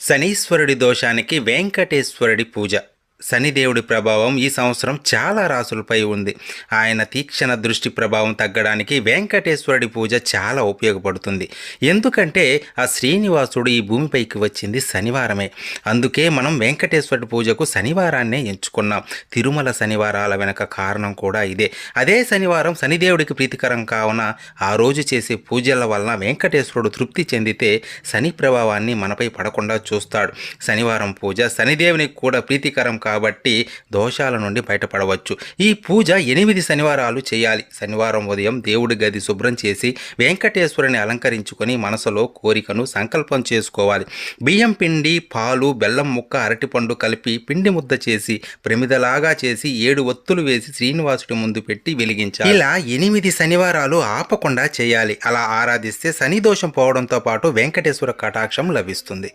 శనీశ్వరుడి దోషానికి వెంకటేశ్వరుడి పూజ. శనిదేవుడి ప్రభావం ఈ సంవత్సరం చాలా రాసులపై ఉంది. ఆయన తీక్షణ దృష్టి ప్రభావం తగ్గడానికి వెంకటేశ్వరుడి పూజ చాలా ఉపయోగపడుతుంది. ఎందుకంటే ఆ శ్రీనివాసుడు ఈ భూమిపైకి వచ్చింది శనివారమే. అందుకే మనం వెంకటేశ్వరుడి పూజకు శనివారాన్నే ఎంచుకున్నాం. తిరుమల శనివారాల వెనక కారణం కూడా ఇదే. అదే శనివారం శనిదేవుడికి ప్రీతికరం కావున ఆ రోజు చేసే పూజల వలన వెంకటేశ్వరుడు తృప్తి చెందితే శని ప్రభావాన్ని మనపై పడకుండా చూస్తాడు. శనివారం పూజ శనిదేవునికి కూడా ప్రీతికరం కాబట్టి దోషాల నుండి బయటపడవచ్చు. ఈ పూజ 8 శనివారాలు చేయాలి. శనివారం ఉదయం దేవుడి గది శుభ్రం చేసి వెంకటేశ్వరుని అలంకరించుకొని మనసులో కోరికను సంకల్పం చేసుకోవాలి. బియ్యం పిండి, పాలు, బెల్లం ముక్క, అరటిపండు కలిపి పిండి ముద్ద చేసి ప్రమిదలాగా చేసి 7 ఒత్తులు వేసి శ్రీనివాసుడి ముందు పెట్టి వెలిగించాలి. ఇలా 8 శనివారాలు ఆపకుండా చేయాలి. అలా ఆరాధిస్తే శని దోషం పోవడంతో పాటు వెంకటేశ్వర కటాక్షం లభిస్తుంది.